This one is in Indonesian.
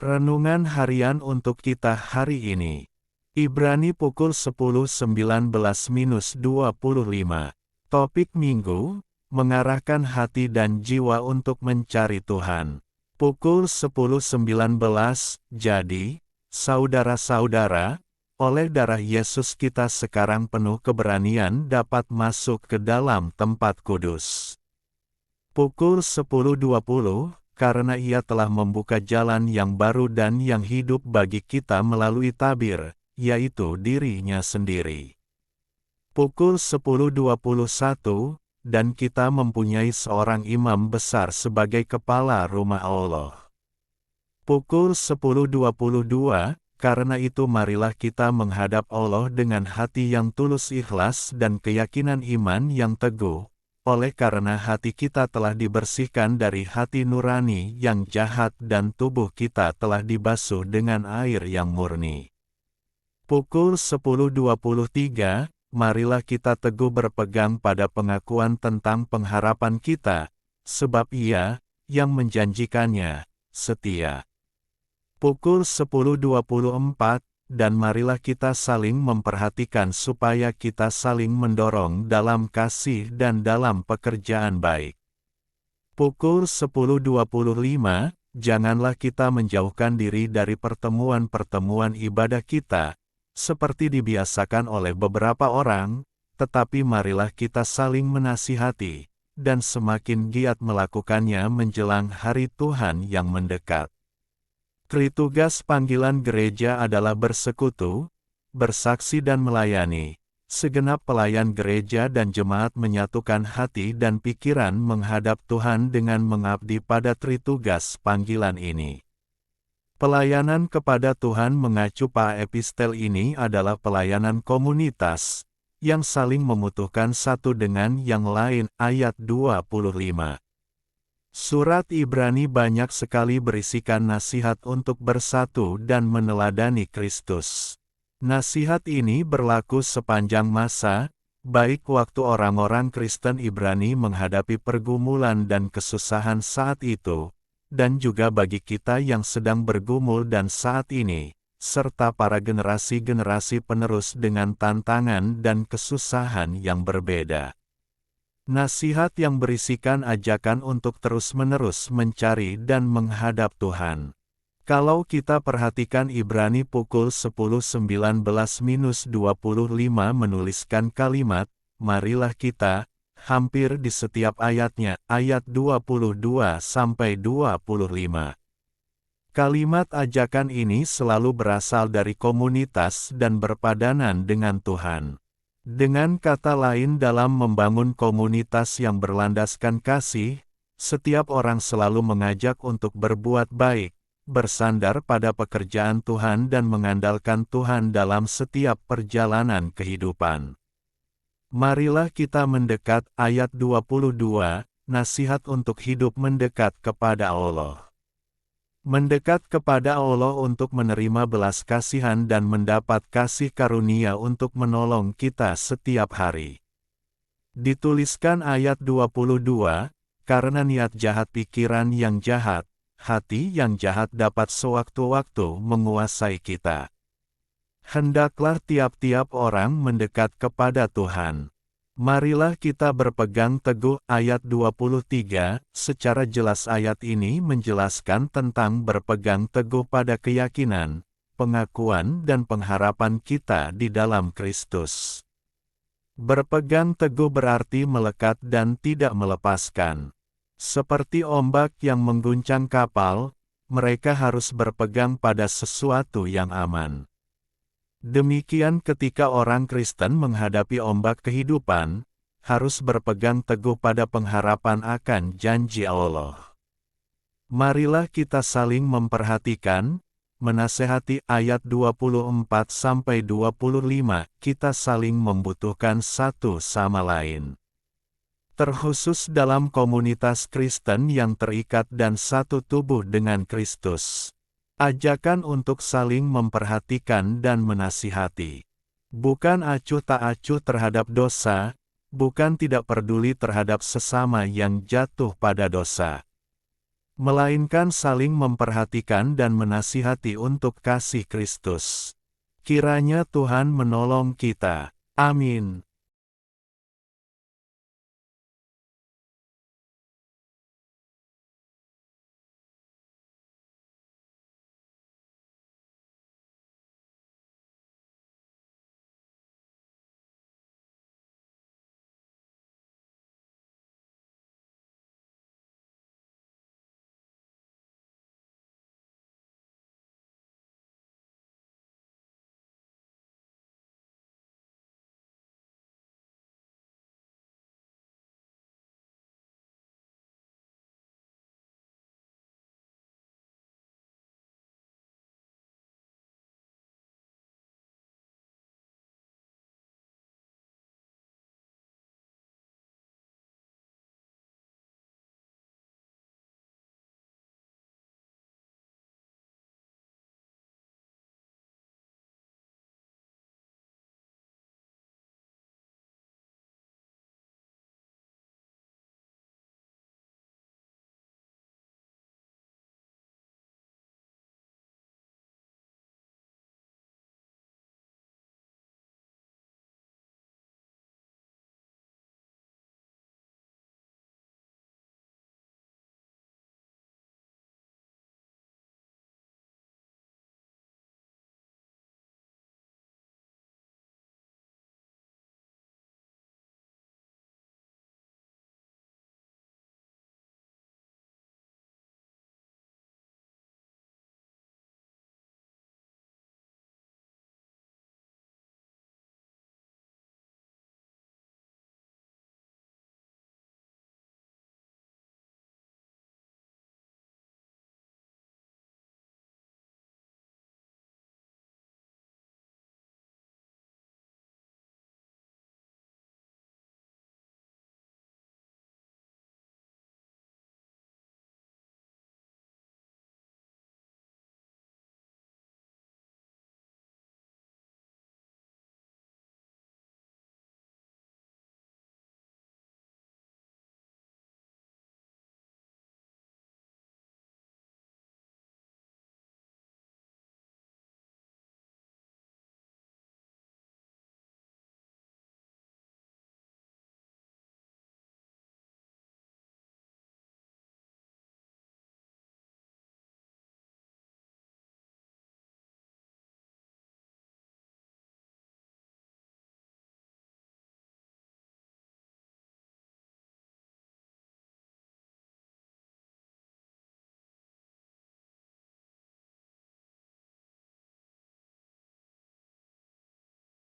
Renungan harian untuk kita hari ini. Ibrani pukul 10.19-25. Topik minggu, mengarahkan hati dan jiwa untuk mencari Tuhan. Pukul 10.19, jadi, saudara-saudara, oleh darah Yesus kita sekarang penuh keberanian dapat masuk ke dalam tempat kudus. Pukul 10.20, karena Ia telah membuka jalan yang baru dan yang hidup bagi kita melalui tabir, yaitu diri-Nya sendiri. Pukul 10.21, dan kita mempunyai seorang imam besar sebagai kepala rumah Allah. Pukul 10.22, karena itu marilah kita menghadap Allah dengan hati yang tulus ikhlas dan keyakinan iman yang teguh. Oleh karena hati kita telah dibersihkan dari hati nurani yang jahat dan tubuh kita telah dibasuh dengan air yang murni. Pukul 10.23, marilah kita teguh berpegang pada pengakuan tentang pengharapan kita, sebab Ia, yang menjanjikannya, setia. Pukul 10.24, dan marilah kita saling memperhatikan supaya kita saling mendorong dalam kasih dan dalam pekerjaan baik. Pukul 10.25, janganlah kita menjauhkan diri dari pertemuan-pertemuan ibadah kita, seperti dibiasakan oleh beberapa orang, tetapi marilah kita saling menasihati, dan semakin giat melakukannya menjelang hari Tuhan yang mendekat. Tugas panggilan gereja adalah bersekutu, bersaksi dan melayani. Segenap pelayan gereja dan jemaat menyatukan hati dan pikiran menghadap Tuhan dengan mengabdi pada tritugas panggilan ini. Pelayanan kepada Tuhan mengacu pada epistel ini adalah pelayanan komunitas, yang saling membutuhkan satu dengan yang lain, ayat 25. Surat Ibrani banyak sekali berisikan nasihat untuk bersatu dan meneladani Kristus. Nasihat ini berlaku sepanjang masa, baik waktu orang-orang Kristen Ibrani menghadapi pergumulan dan kesusahan saat itu, dan juga bagi kita yang sedang bergumul dan saat ini, serta para generasi-generasi penerus dengan tantangan dan kesusahan yang berbeda. Nasihat yang berisikan ajakan untuk terus-menerus mencari dan menghadap Tuhan. Kalau kita perhatikan Ibrani pukul 10.19-25 menuliskan kalimat, marilah kita, hampir di setiap ayatnya, ayat 22-25. Kalimat ajakan ini selalu berasal dari komunitas dan berpadanan dengan Tuhan. Dengan kata lain, dalam membangun komunitas yang berlandaskan kasih, setiap orang selalu mengajak untuk berbuat baik, bersandar pada pekerjaan Tuhan dan mengandalkan Tuhan dalam setiap perjalanan kehidupan. Marilah kita mendekat, ayat 22, nasihat untuk hidup mendekat kepada Allah. Mendekat kepada Allah untuk menerima belas kasihan dan mendapat kasih karunia untuk menolong kita setiap hari. Dituliskan ayat 22, karena niat jahat pikiran yang jahat, hati yang jahat dapat sewaktu-waktu menguasai kita. Hendaklah tiap-tiap orang mendekat kepada Tuhan. Marilah kita berpegang teguh, ayat 23, secara jelas ayat ini menjelaskan tentang berpegang teguh pada keyakinan, pengakuan dan pengharapan kita di dalam Kristus. Berpegang teguh berarti melekat dan tidak melepaskan. Seperti ombak yang mengguncang kapal, mereka harus berpegang pada sesuatu yang aman. Demikian ketika orang Kristen menghadapi ombak kehidupan, harus berpegang teguh pada pengharapan akan janji Allah. Marilah kita saling memperhatikan, menasehati, ayat 24-25, kita saling membutuhkan satu sama lain. Terkhusus dalam komunitas Kristen yang terikat dan satu tubuh dengan Kristus. Ajakan untuk saling memperhatikan dan menasihati. Bukan acuh tak acuh terhadap dosa, bukan tidak peduli terhadap sesama yang jatuh pada dosa. melainkan saling memperhatikan dan menasihati untuk kasih Kristus. Kiranya Tuhan menolong kita. Amin.